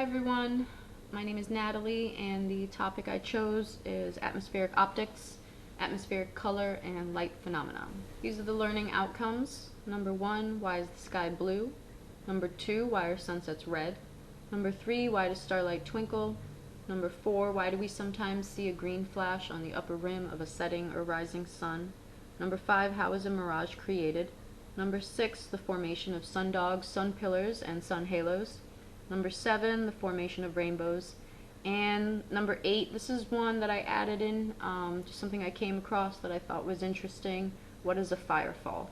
Hi everyone, my name is Natalie and the topic I chose is atmospheric optics, atmospheric color, and light phenomena. These are the learning outcomes. Number 1, why is the sky blue? Number 2, why are sunsets red? Number 3, why does starlight twinkle? Number 4, why do we sometimes see a green flash on the upper rim of a setting or rising sun? Number 5, how is a mirage created? Number 6, the formation of sundogs, sun pillars, and sun halos. Number 7, the formation of rainbows. And number 8, this is one that I added in, just something I came across that I thought was interesting. What is a firefall?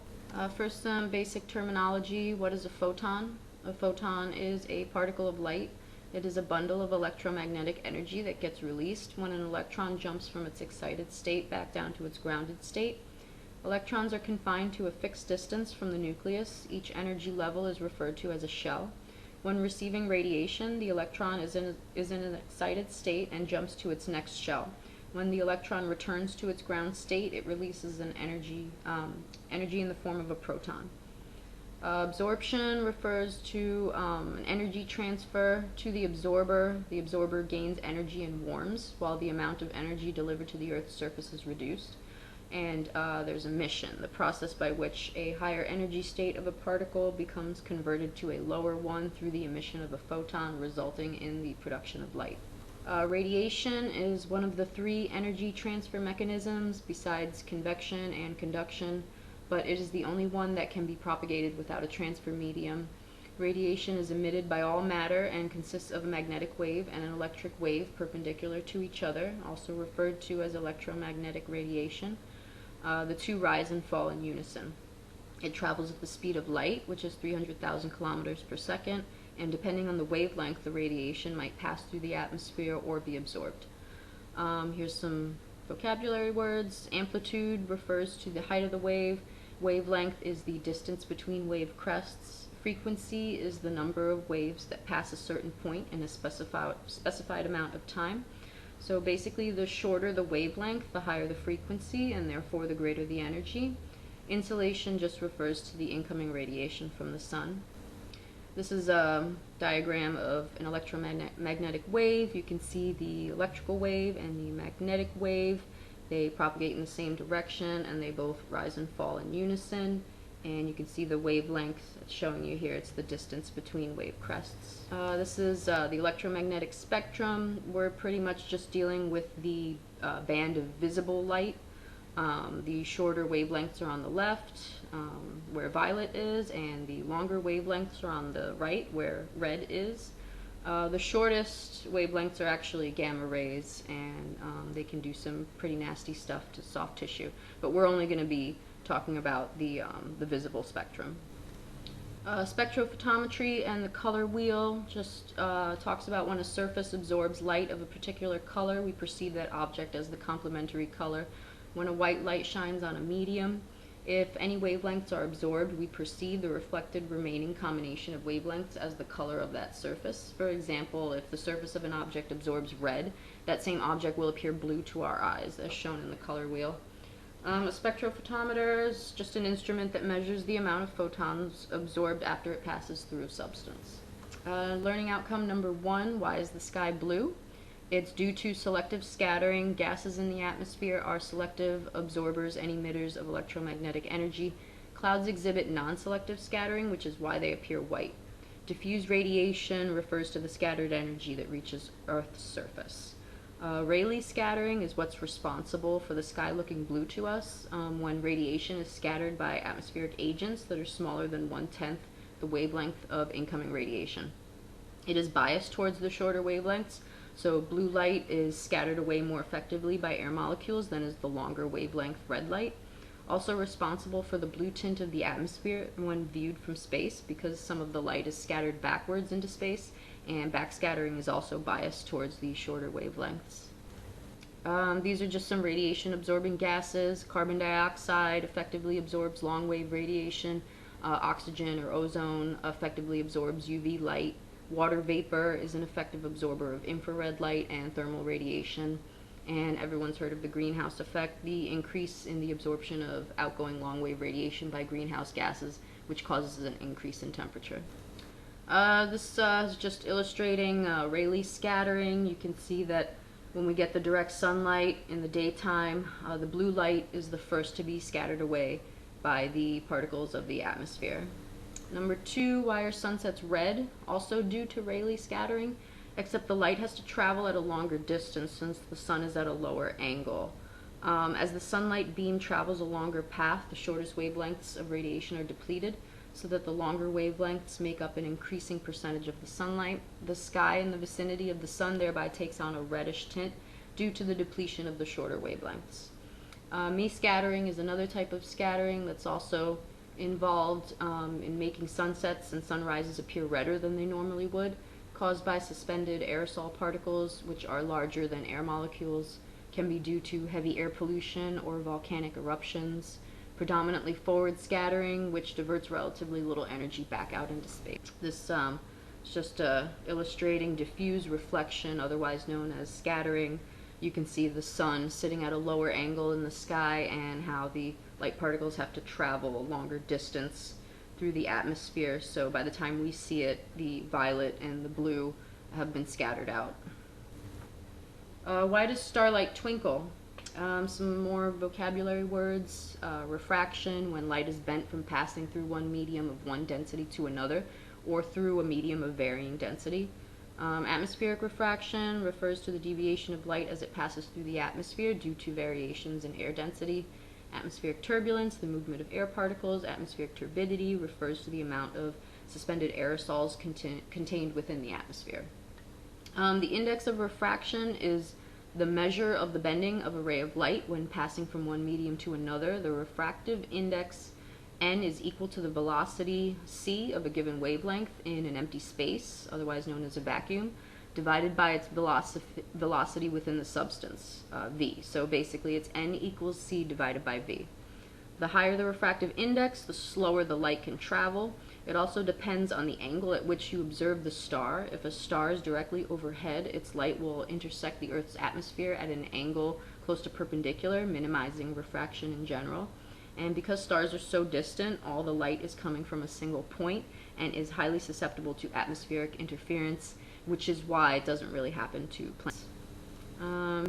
First, some basic terminology. What is a photon? A photon is a particle of light. It is a bundle of electromagnetic energy that gets released when an electron jumps from its excited state back down to its grounded state. Electrons are confined to a fixed distance from the nucleus. Each energy level is referred to as a shell. When receiving radiation, the electron is in an excited state and jumps to its next shell. When the electron returns to its ground state, it releases an energy in the form of a proton. Absorption refers to an energy transfer to the absorber. The absorber gains energy and warms, while the amount of energy delivered to the Earth's surface is reduced. And there's emission, the process by which a higher energy state of a particle becomes converted to a lower one through the emission of a photon, resulting in the production of light. Radiation is one of the 3 energy transfer mechanisms besides convection and conduction, but it is the only one that can be propagated without a transfer medium. Radiation is emitted by all matter and consists of a magnetic wave and an electric wave perpendicular to each other, also referred to as electromagnetic radiation. The 2 rise and fall in unison. It travels at the speed of light, which is 300,000 kilometers per second, and depending on the wavelength, the radiation might pass through the atmosphere or be absorbed. Here's some vocabulary words. Amplitude refers to the height of the wave. Wavelength is the distance between wave crests. Frequency is the number of waves that pass a certain point in a specified amount of time. So basically, the shorter the wavelength, the higher the frequency, and therefore the greater the energy. Insolation just refers to the incoming radiation from the sun. This is a diagram of an electromagnetic wave. You can see the electrical wave and the magnetic wave. They propagate in the same direction, and they both rise and fall in unison. And you can see the wavelength it's showing you here. It's the distance between wave crests. This is the electromagnetic spectrum. We're pretty much just dealing with the band of visible light. The shorter wavelengths are on the left, where violet is, and the longer wavelengths are on the right, where red is. The shortest wavelengths are actually gamma rays, and they can do some pretty nasty stuff to soft tissue. But we're only going to be talking about the visible spectrum. Spectrophotometry and the color wheel just talks about when a surface absorbs light of a particular color, we perceive that object as the complementary color. When a white light shines on a medium, if any wavelengths are absorbed, we perceive the reflected remaining combination of wavelengths as the color of that surface. For example, if the surface of an object absorbs red, that same object will appear blue to our eyes, as shown in the color wheel. A spectrophotometer is just an instrument that measures the amount of photons absorbed after it passes through a substance. Learning outcome number 1, why is the sky blue? It's due to selective scattering. Gases in the atmosphere are selective absorbers and emitters of electromagnetic energy. Clouds exhibit non-selective scattering, which is why they appear white. Diffuse radiation refers to the scattered energy that reaches Earth's surface. Rayleigh scattering is what's responsible for the sky looking blue to us when radiation is scattered by atmospheric agents that are smaller than 1/10 the wavelength of incoming radiation. It is biased towards the shorter wavelengths, so blue light is scattered away more effectively by air molecules than is the longer wavelength red light. Also responsible for the blue tint of the atmosphere when viewed from space, because some of the light is scattered backwards into space, and backscattering is also biased towards the shorter wavelengths. These are just some radiation absorbing gases. Carbon dioxide effectively absorbs long wave radiation. Oxygen or ozone effectively absorbs UV light. Water vapor is an effective absorber of infrared light and thermal radiation. And everyone's heard of the greenhouse effect, the increase in the absorption of outgoing long wave radiation by greenhouse gases, which causes an increase in temperature. This is just illustrating Rayleigh scattering. You can see that when we get the direct sunlight in the daytime, the blue light is the first to be scattered away by the particles of the atmosphere. Number 2, why are sunsets red? Also due to Rayleigh scattering, except the light has to travel at a longer distance since the sun is at a lower angle. As the sunlight beam travels a longer path, the shortest wavelengths of radiation are depleted, so that the longer wavelengths make up an increasing percentage of the sunlight. The sky in the vicinity of the sun thereby takes on a reddish tint due to the depletion of the shorter wavelengths. Mie scattering is another type of scattering that's also involved in making sunsets and sunrises appear redder than they normally would, caused by suspended aerosol particles, which are larger than air molecules, can be due to heavy air pollution or volcanic eruptions. Predominantly forward scattering, which diverts relatively little energy back out into space. This is just illustrating diffuse reflection, otherwise known as scattering. You can see the sun sitting at a lower angle in the sky and how the light particles have to travel a longer distance through the atmosphere, so by the time we see it, the violet and the blue have been scattered out. Why does starlight twinkle? Some more vocabulary words. Refraction, when light is bent from passing through one medium of one density to another, or through a medium of varying density. Atmospheric refraction refers to the deviation of light as it passes through the atmosphere due to variations in air density. Atmospheric turbulence, the movement of air particles. Atmospheric turbidity refers to the amount of suspended aerosols contained within the atmosphere. The index of refraction is the measure of the bending of a ray of light when passing from one medium to another. The refractive index n is equal to the velocity c of a given wavelength in an empty space, otherwise known as a vacuum, divided by its velocity within the substance, v. So basically it's n equals c divided by v. The higher the refractive index, the slower the light can travel. It also depends on the angle at which you observe the star. If a star is directly overhead, its light will intersect the Earth's atmosphere at an angle close to perpendicular, minimizing refraction in general. And because stars are so distant, all the light is coming from a single point and is highly susceptible to atmospheric interference, which is why it doesn't really happen to planets.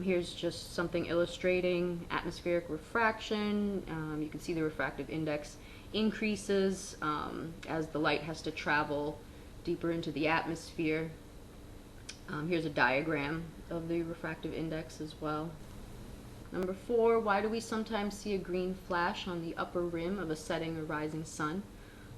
Here's just something illustrating atmospheric refraction. You can see the refractive index increases as the light has to travel deeper into the atmosphere. Here's a diagram of the refractive index as well. Number 4, why do we sometimes see a green flash on the upper rim of a setting or rising sun?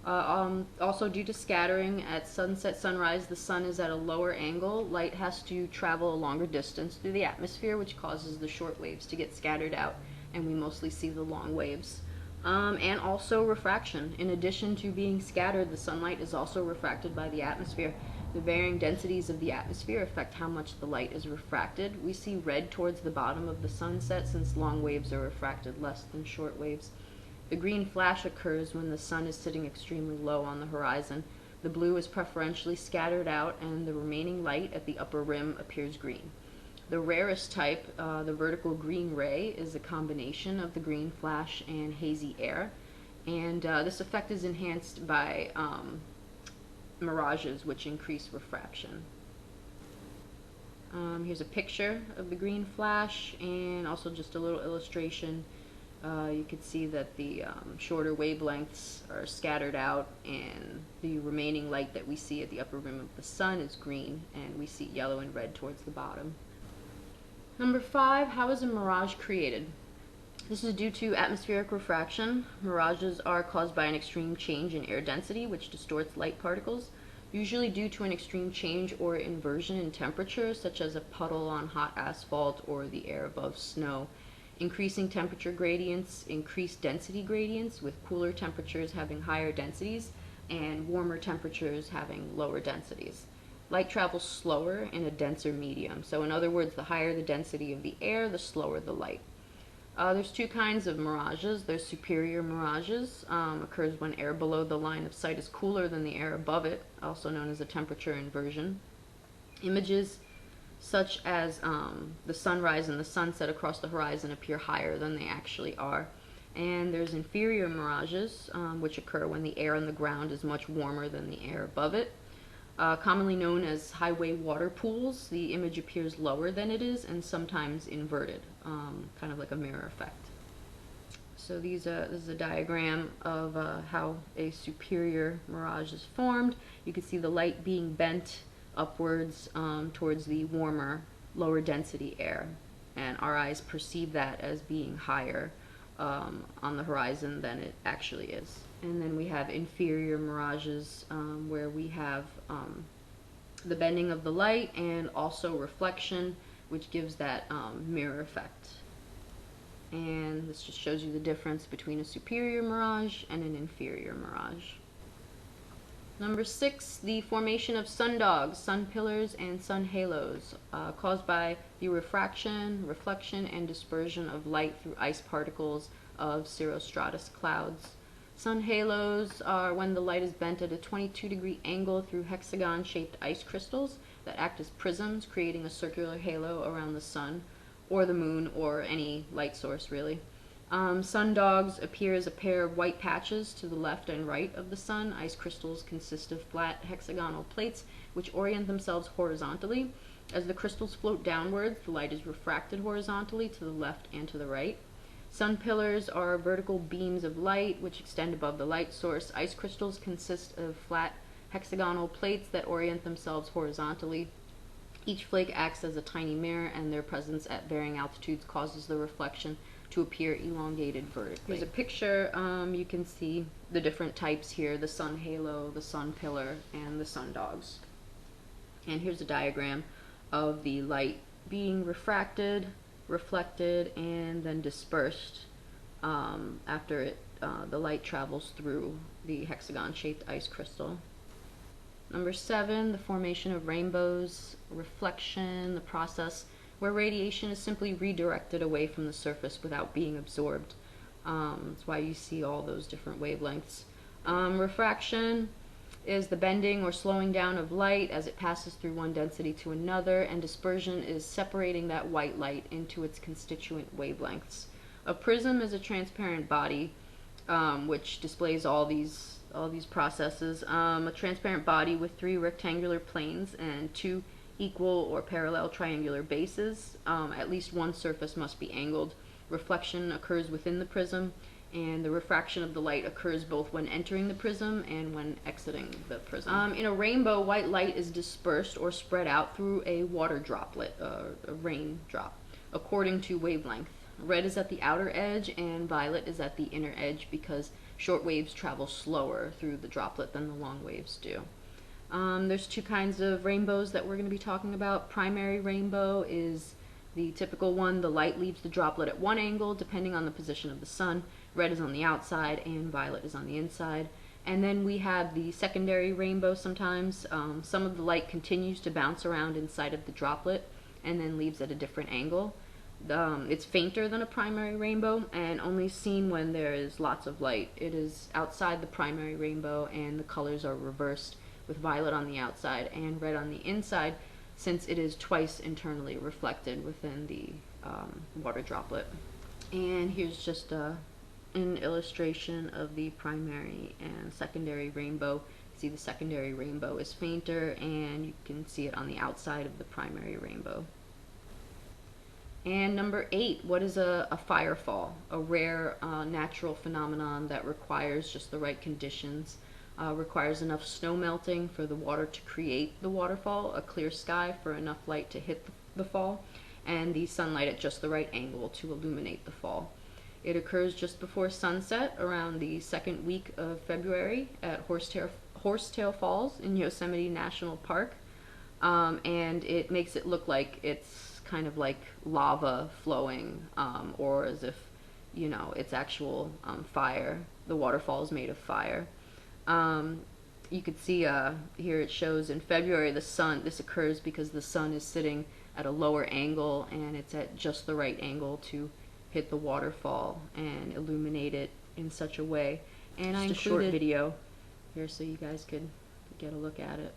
Also due to scattering, at sunset, sunrise, the sun is at a lower angle. Light has to travel a longer distance through the atmosphere, which causes the short waves to get scattered out, and we mostly see the long waves. And also refraction. In addition to being scattered, the sunlight is also refracted by the atmosphere. The varying densities of the atmosphere affect how much the light is refracted. We see red towards the bottom of the sunset since long waves are refracted less than short waves. The green flash occurs when the sun is sitting extremely low on the horizon. The blue is preferentially scattered out and the remaining light at the upper rim appears green. The rarest type, the vertical green ray, is a combination of the green flash and hazy air, and this effect is enhanced by mirages, which increase refraction. Here's a picture of the green flash and also just a little illustration. You can see that the shorter wavelengths are scattered out and the remaining light that we see at the upper rim of the sun is green, and we see yellow and red towards the bottom. Number 5, how is a mirage created? This is due to atmospheric refraction. Mirages are caused by an extreme change in air density, which distorts light particles, usually due to an extreme change or inversion in temperature, such as a puddle on hot asphalt or the air above snow. Increasing temperature gradients increase density gradients, with cooler temperatures having higher densities and warmer temperatures having lower densities. Light travels slower in a denser medium. So in other words, the higher the density of the air, the slower the light. There's 2 kinds of mirages. There's superior mirages. Occurs when air below the line of sight is cooler than the air above it, also known as a temperature inversion. Images such as the sunrise and the sunset across the horizon appear higher than they actually are. And there's inferior mirages, which occur when the air on the ground is much warmer than the air above it. Commonly known as highway water pools, the image appears lower than it is and sometimes inverted, kind of like a mirror effect. So this is a diagram of how a superior mirage is formed. You can see the light being bent upwards towards the warmer, lower density air, and our eyes perceive that as being higher on the horizon than it actually is. And then we have inferior mirages where we have the bending of the light and also reflection, which gives that mirror effect. And this just shows you the difference between a superior mirage and an inferior mirage. Number 6, the formation of sundogs, sun pillars, and sun halos, caused by the refraction, reflection, and dispersion of light through ice particles of cirrostratus clouds. Sun halos are when the light is bent at a 22-degree angle through hexagon-shaped ice crystals that act as prisms, creating a circular halo around the sun, or the moon, or any light source, really. Sundogs appear as a pair of white patches to the left and right of the sun. Ice crystals consist of flat hexagonal plates which orient themselves horizontally. As the crystals float downwards, the light is refracted horizontally to the left and to the right. Sun pillars are vertical beams of light which extend above the light source. Ice crystals consist of flat hexagonal plates that orient themselves horizontally. Each flake acts as a tiny mirror, and their presence at varying altitudes causes the reflection to appear elongated vertically. Here's a picture. You can see the different types here: the sun halo, the sun pillar, and the sundogs. And here's a diagram of the light being refracted, reflected, and then dispersed after the light travels through the hexagon-shaped ice crystal. Number 7, the formation of rainbows, reflection, the process where radiation is simply redirected away from the surface without being absorbed. That's why you see all those different wavelengths. Refraction is the bending or slowing down of light as it passes through one density to another, and dispersion is separating that white light into its constituent wavelengths. A prism is a transparent body which displays all these processes. A transparent body with 3 rectangular planes and 2 equal or parallel triangular bases. At least one surface must be angled. Reflection occurs within the prism, and the refraction of the light occurs both when entering the prism and when exiting the prism. In a rainbow, white light is dispersed or spread out through a water droplet, a raindrop, according to wavelength. Red is at the outer edge and violet is at the inner edge because short waves travel slower through the droplet than the long waves do. There's 2 kinds of rainbows that we're going to be talking about. Primary rainbow is the typical one. The light leaves the droplet at one angle depending on the position of the sun. Red is on the outside and violet is on the inside. And then we have the secondary rainbow sometimes. Some of the light continues to bounce around inside of the droplet and then leaves at a different angle. It's fainter than a primary rainbow and only seen when there is lots of light. It is outside the primary rainbow and the colors are reversed, with violet on the outside and red on the inside, since it is twice internally reflected within the water droplet. And here's just an illustration of the primary and secondary rainbow. See, the secondary rainbow is fainter and you can see it on the outside of the primary rainbow. And number 8, what is a firefall? A rare natural phenomenon that requires just the right conditions. Requires enough snow melting for the water to create the waterfall, a clear sky for enough light to hit the fall, and the sunlight at just the right angle to illuminate the fall. It occurs just before sunset around the 2nd week of February at Horsetail Falls in Yosemite National Park, and it makes it look like it's kind of like lava flowing, or as if, you know, it's actual fire. The waterfall is made of fire. You could see here it shows in February this occurs because the sun is sitting at a lower angle and it's at just the right angle to hit the waterfall and illuminate it in such a way. And I included a short video here so you guys could get a look at it.